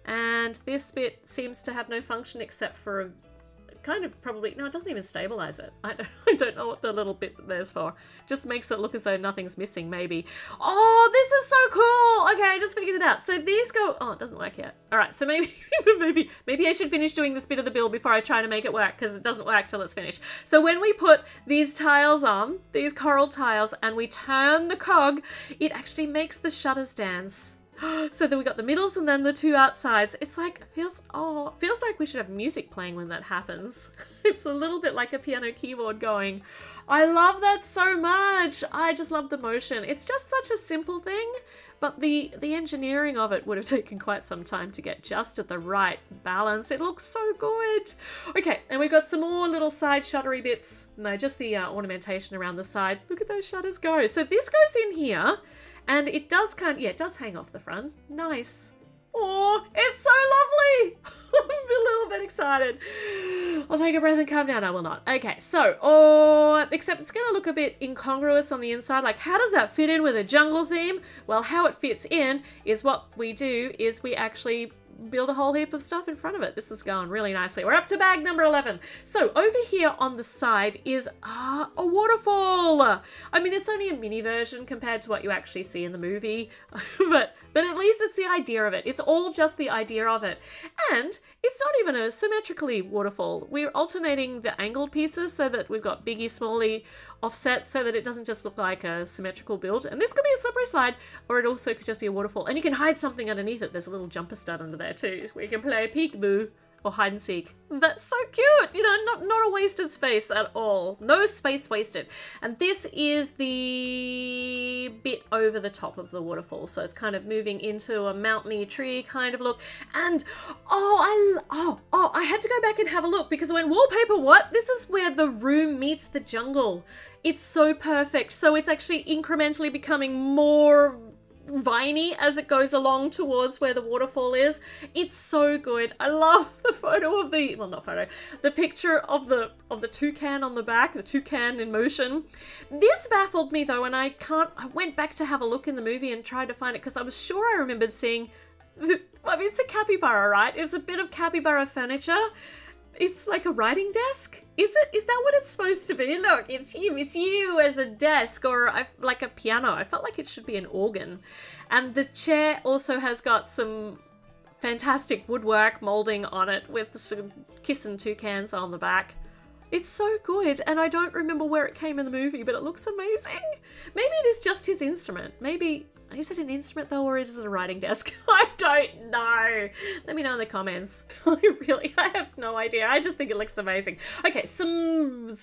and this bit seems to have no function except for a kind of probably, no, it doesn't even stabilize it. I don't know what the little bit there's for. Just makes it look as though nothing's missing, maybe. Oh, this is so cool. Okay, I just figured it out. So these go, oh, it doesn't work yet. All right, so maybe maybe I should finish doing this bit of the build before I try to make it work, because it doesn't work till it's finished. So when we put these tiles on, these coral tiles, and we turn the cog, it actually makes the shutters dance. So then we got the middles and then the two outsides. It's like, feels like we should have music playing when that happens. It's a little bit like a piano keyboard going. I love that so much. I just love the motion. It's just such a simple thing, but the engineering of it would have taken quite some time to get just at the right balance. It looks so good. Okay, and we've got some more little side shuttery bits. No, just the ornamentation around the side. Look at those shutters go. So this goes in here. And it does it does hang off the front. Nice. Oh, it's so lovely. I'm a little bit excited. I'll take a breath and calm down. I will not. Okay, so, except it's going to look a bit incongruous on the inside. Like, how does that fit in with a jungle theme? Well, how it fits in is what we do is we actually build a whole heap of stuff in front of it. This is going really nicely. We're up to bag number 11. So over here on the side is a waterfall. I mean, it's only a mini version compared to what you actually see in the movie, but at least it's the idea of it. It's all just the idea of it. And it's not even a symmetrically waterfall. We're alternating the angled pieces so that we've got biggie, smallie offset so that it doesn't just look like a symmetrical build. And this could be a slippery slide, or it also could just be a waterfall. And you can hide something underneath it. There's a little jumper stud under there too, where you can play peekaboo or hide and seek. That's so cute, you know, not a wasted space at all. No space wasted. And this is the bit over the top of the waterfall. So it's kind of moving into a mountainy tree kind of look. And I had to go back and have a look because I went, wallpaper, what? This is where the room meets the jungle. It's so perfect. So it's actually incrementally becoming more viney as it goes along towards where the waterfall is. It's so good. I love the photo of the, well, not photo, the picture of the toucan on the back, the toucan in motion. This baffled me though, and I went back to have a look in the movie and tried to find it because I was sure I remembered seeing, I mean, it's a capybara, right? It's a bit of capybara furniture. It's like a writing desk. Is that what it's supposed to be? Look, it's you as a desk or like a piano. I felt like it should be an organ. And the chair also has got some fantastic woodwork molding on it with some kissing toucans on the back. It's so good, and I don't remember where it came in the movie, but it looks amazing. Maybe it is just his instrument. Maybe, is it an instrument though, or is it a writing desk? I don't know. Let me know in the comments. I have no idea. I just think it looks amazing. Okay, some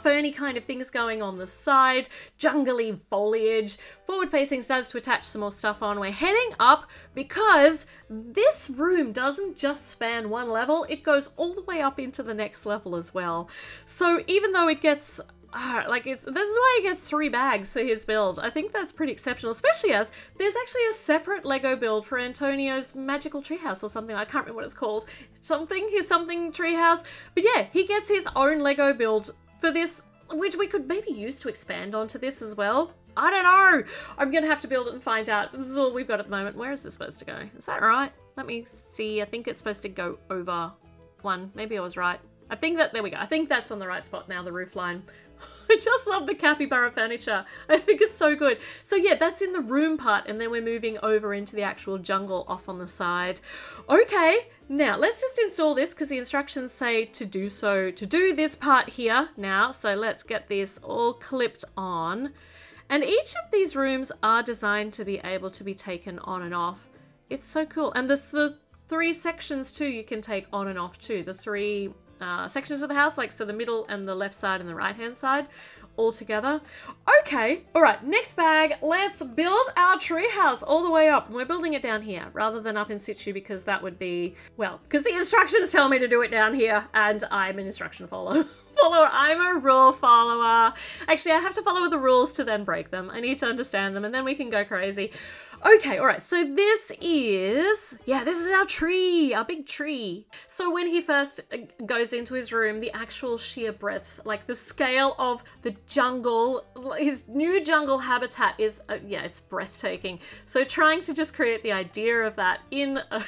ferny kind of things going on the side, jungly foliage, forward-facing studs to attach some more stuff on. We're heading up because this room doesn't just span one level, it goes all the way up into the next level as well. So even though it gets this is why he gets 3 bags for his build. I think that's pretty exceptional, especially as there's actually a separate Lego build for Antonio's magical treehouse or something. I can't remember what it's called. Something treehouse. But yeah, he gets his own Lego build for this, which we could maybe use to expand onto this as well. I don't know. I'm going to have to build it and find out. This is all we've got at the moment. Where is this supposed to go? Is that right? Let me see. I think it's supposed to go over one. Maybe I was right. I think that, there we go. I think that's on the right spot now, the roof line. I just love the capybara furniture. I think it's so good. So yeah, that's in the room part, and then we're moving over into the actual jungle off on the side. Okay, now let's just install this because the instructions say to do so, to do this part here now. So let's get this all clipped on. And each of these rooms are designed to be able to be taken on and off. It's so cool. And there's the 3 sections too you can take on and off too. The 3 sections of the house, like so the middle and the left side and the right hand side all together. Okay, all right, next bag. Let's build our treehouse all the way up. We're building it down here rather than up in situ because that would be, well, because the instructions tell me to do it down here and I'm an instruction follower. I'm a rule follower. Actually, I have to follow the rules to then break them. I need to understand them and then we can go crazy. Okay, all right, so this is our tree, our big tree. So when he first goes into his room, the actual sheer breadth, like the scale of the jungle, his new jungle habitat is, it's breathtaking. So trying to just create the idea of that in a,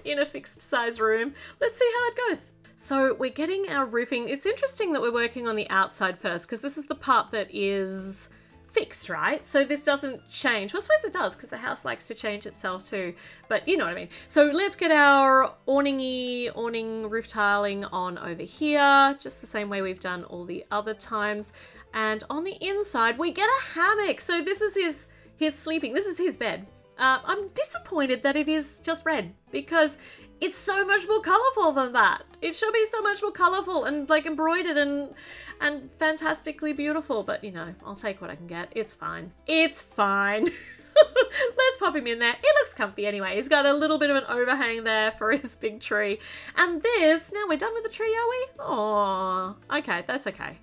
in a fixed size room, let's see how that goes. So we're getting our roofing. It's interesting that we're working on the outside first because this is the part that is fixed, right? So this doesn't change. Well, I suppose it does because the house likes to change itself too, but you know what I mean. So let's get our awning roof tiling on over here, just the same way we've done all the other times. And on the inside, we get a hammock. So this is his sleeping. This is his bed. I'm disappointed that it is just red because it's so much more colorful than that. It should be so much more colorful and like embroidered and fantastically beautiful, but you know, I'll take what I can get. It's fine. It's fine. Let's pop him in there. It looks comfy anyway. He's got a little bit of an overhang there for his big tree. And this, now we're done with the tree, are we? Oh, okay, that's okay.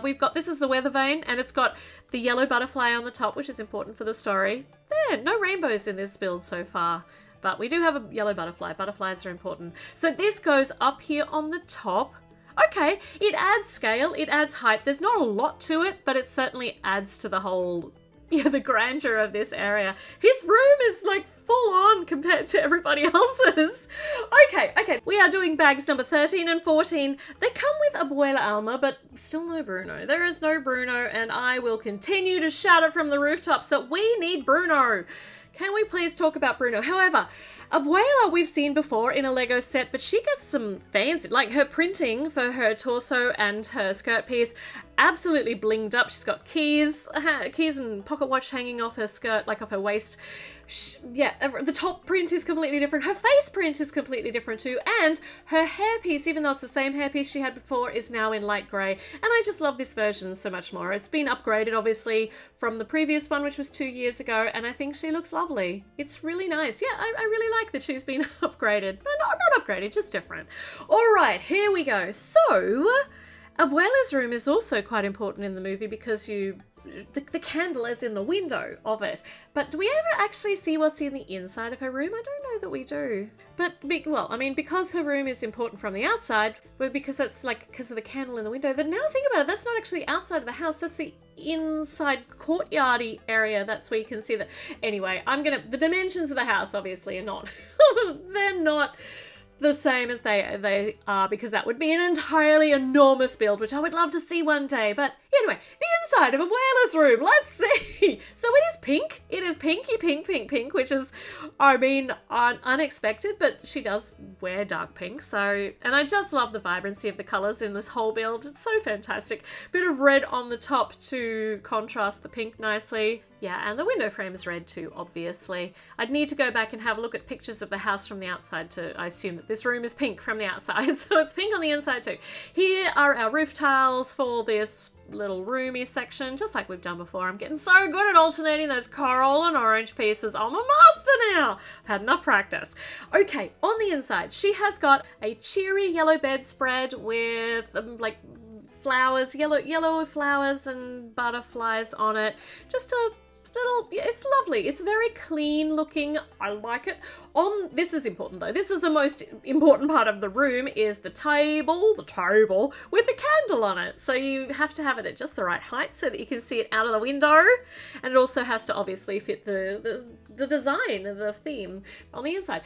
We've got, this is the weather vane, and it's got the yellow butterfly on the top, which is important for the story. There, no rainbows in this build so far, but we do have a yellow butterfly. Butterflies are important. So this goes up here on the top. Okay, it adds scale, it adds height. There's not a lot to it, but it certainly adds to the whole, yeah, the grandeur of this area. His room is like full on compared to everybody else's. Okay, we are doing bags number 13 and 14. They come with Abuela Alma, but still no Bruno. There is no Bruno, and I will continue to shout it from the rooftops that we need Bruno. Can we please talk about Bruno? However, Abuela we've seen before in a Lego set, but she gets some fancy, like her printing for her torso and her skirt piece, absolutely blinged up. She's got keys and pocket watch hanging off her skirt, like off her waist. Yeah, the top print is completely different. Her face print is completely different too. And her hairpiece, even though it's the same hairpiece she had before, is now in light grey. And I just love this version so much more. It's been upgraded, obviously, from the previous one, which was 2 years ago. And I think she looks lovely. It's really nice. Yeah, I really like that she's been upgraded. No, not upgraded, just different. All right, here we go. So, Abuela's room is also quite important in the movie because the candle is in the window of it. But do we ever actually see what's in the inside of her room? I don't know that we do. But, well, I mean, because her room is important from the outside, but because that's like, because of the candle in the window, then now think about it, that's not actually outside of the house, that's the inside courtyardy area. That's where you can see that. Anyway, the dimensions of the house obviously are not, they're not the same as they are, because that would be an entirely enormous build, which I would love to see one day. But anyway, the inside of Abuela's room, let's see. So it is pink. It is pinky pink, which is, I mean, unexpected, but she does wear dark pink. So, and I just love the vibrancy of the colors in this whole build. It's so fantastic. Bit of red on the top to contrast the pink nicely. Yeah, and the window frame is red too, obviously. I'd need to go back and have a look at pictures of the house from the outside to, I assume that this room is pink from the outside, so it's pink on the inside too. Here are our roof tiles for this little roomy section, just like we've done before. I'm getting so good at alternating those coral and orange pieces. I'm a master now. I've had enough practice. Okay, on the inside, she has got a cheery yellow bedspread with like flowers, yellow flowers and butterflies on it. Just a little, it's lovely. It's very clean looking. I like it. This is important though. This is the most important part of the room, is the table with the candle on it. So you have to have it at just the right height so that you can see it out of the window. And it also has to obviously fit the design, the theme on the inside.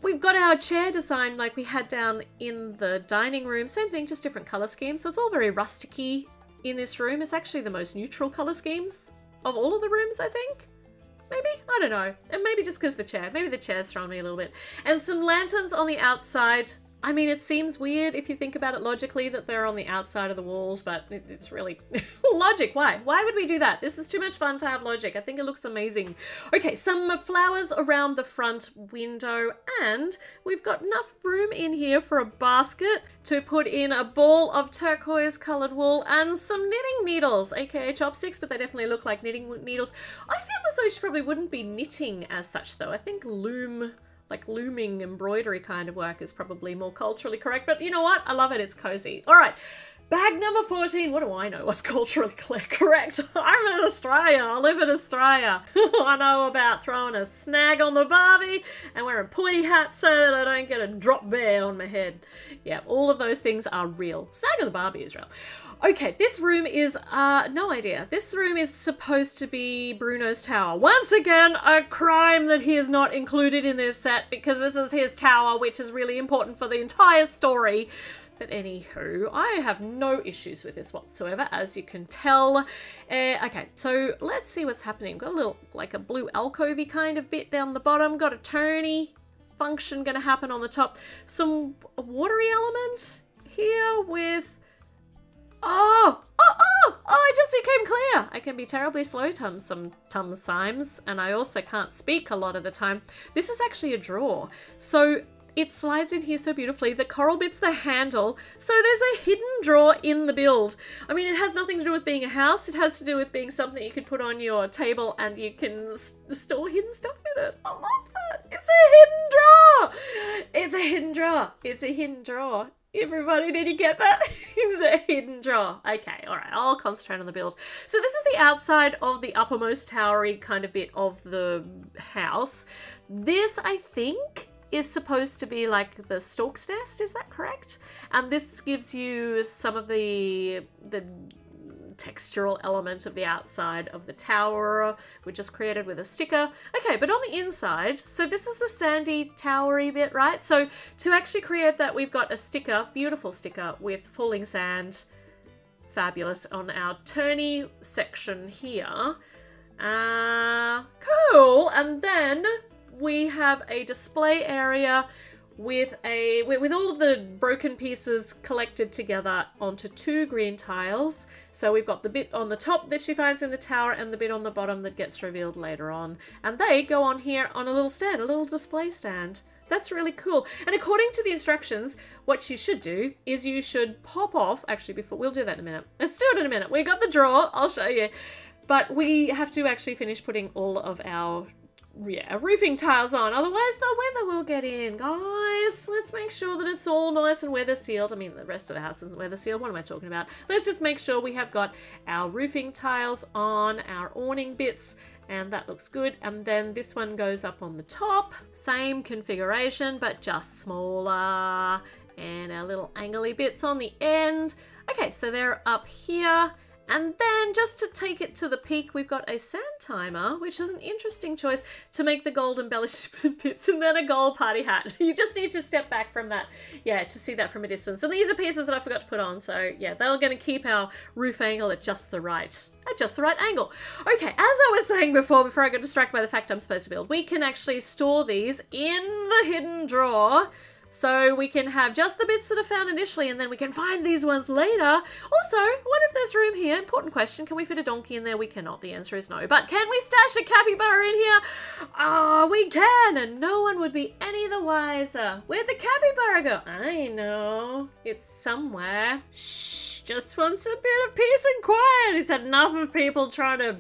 We've got our chair design like we had down in the dining room. Same thing, just different color schemes. So it's all very rusticy in this room. It's actually the most neutral color schemes of all of the rooms, I think. Maybe? I don't know. And maybe just because maybe the chair's thrown me a little bit. And some lanterns on the outside. I mean, it seems weird if you think about it logically that they're on the outside of the walls, but it's really logic. Why? Why would we do that? This is too much fun to have logic. I think it looks amazing. Okay, some flowers around the front window, and we've got enough room in here for a basket to put in a ball of turquoise colored wool and some knitting needles, aka chopsticks, but they definitely look like knitting needles. I feel as though she probably wouldn't be knitting as such though. I think looming embroidery kind of work is probably more culturally correct, but you know what? I love it. It's cozy. All right. Bag number 14. What do I know what's culturally correct? I'm in Australia. I live in Australia. I know about throwing a snag on the Barbie and wearing pointy hats so that I don't get a drop bear on my head. Yeah, all of those things are real. Snag on the Barbie is real. Okay, this room is, no idea. This room is supposed to be Bruno's tower. Once again, a crime that he is not included in this set because this is his tower, which is really important for the entire story. But anywho, I have no issues with this whatsoever, as you can tell. Okay, so let's see what's happening. Got a little, like a blue alcove-y kind of bit down the bottom. Got a turny function going to happen on the top. Some watery element here with... it just became clear. I can be terribly slow sometimes, and I also can't speak a lot of the time. This is actually a drawer. So it slides in here so beautifully. The coral bit's the handle. So there's a hidden drawer in the build. I mean, it has nothing to do with being a house. It has to do with being something you could put on your table and you can store hidden stuff in it. I love that. It's a hidden drawer. It's a hidden drawer. It's a hidden drawer. Everybody, did you get that? It's a hidden drawer. Okay, all right, I'll concentrate on the build. So this is the outside of the uppermost towery kind of bit of the house. This, I think, is supposed to be like the stork's nest, is that correct? And this gives you some of the textural element of the outside of the tower, we just created with a sticker. Okay, but on the inside, so this is the sandy towery bit, right? So to actually create that, we've got a sticker, beautiful sticker with falling sand, fabulous, on our turny section here. Cool. And then we have a display area with all of the broken pieces collected together onto 2 green tiles. So we've got the bit on the top that she finds in the tower and the bit on the bottom that gets revealed later on. And they go on here on a little stand, a little display stand. That's really cool. And according to the instructions, what you should do is you should pop off, actually before, we'll do that in a minute. Let's do it in a minute. We got the drawer, I'll show you. But we have to actually finish putting all of our roofing tiles on, otherwise the weather will get in, guys. Let's make sure that it's all nice and weather sealed. I mean, the rest of the house isn't weather sealed. What am I talking about? Let's just make sure we have got our roofing tiles on, our awning bits, and that looks good. And then this one goes up on the top, same configuration but just smaller, and our little angly bits on the end. Okay, so they're up here. And then just to take it to the peak, we've got a sand timer, which is an interesting choice to make the gold embellishment bits, and then a gold party hat. You just need to step back from that, yeah, to see that from a distance. And these are pieces that I forgot to put on, so yeah, they're going to keep our roof angle at just the right angle. Okay, as I was saying before I got distracted by the fact I'm supposed to build, we can actually store these in the hidden drawer. So we can have just the bits that are found initially, and then we can find these ones later. Also, what if there's room here? Important question. Can we fit a donkey in there? We cannot. The answer is no. But can we stash a capybara in here? Oh, we can, and no one would be any the wiser. Where'd the capybara go? I know. It's somewhere. Shh, just wants a bit of peace and quiet. He's had enough of people trying to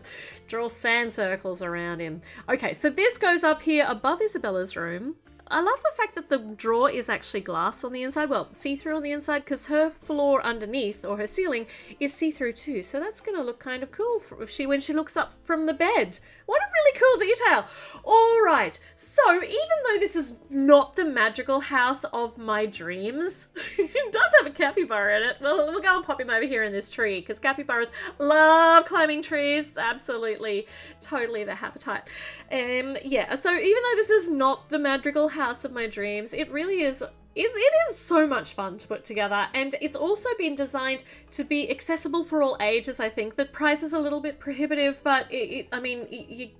draw sand circles around him. Okay, so this goes up here above Isabella's room. I love the fact that the drawer is actually glass on the inside, well, see-through on the inside, because her floor underneath, or her ceiling, is see-through too. So that's going to look kind of cool when she looks up from the bed. What a really cool detail. All right, so even though this is not the Madrigal House of my dreams, it does have a capybara in it. Well, we'll go and pop him over here in this tree, because capybaras love climbing trees. Absolutely, totally their habitat. Yeah, so even though this is not the Madrigal House of my dreams, it really is. It is so much fun to put together, and it's also been designed to be accessible for all ages. I think the price is a little bit prohibitive, but I mean,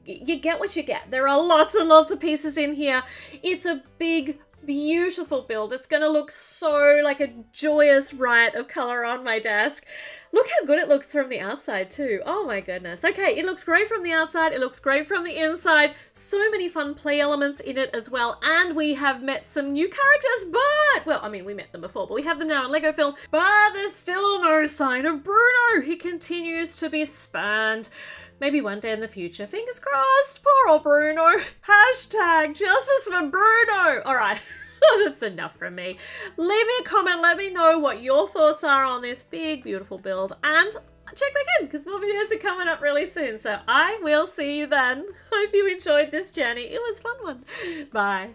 you get what you get. There are lots and lots of pieces in here. It's a big, beautiful build. It's going to look so like a joyous riot of color on my desk. Look how good it looks from the outside too. Oh my goodness. Okay, it looks great from the outside. It looks great from the inside. So many fun play elements in it as well. And we have met some new characters, but, well, I mean, we met them before, but we have them now in Lego film. But there's still no sign of Bruno. He continues to be spurned. Maybe one day in the future. Fingers crossed. Poor old Bruno. Hashtag justice for Bruno. All right. That's enough from me. Leave me a comment. Let me know what your thoughts are on this big, beautiful build. And check back in because more videos are coming up really soon. So I will see you then. Hope you enjoyed this journey. It was a fun one. Bye.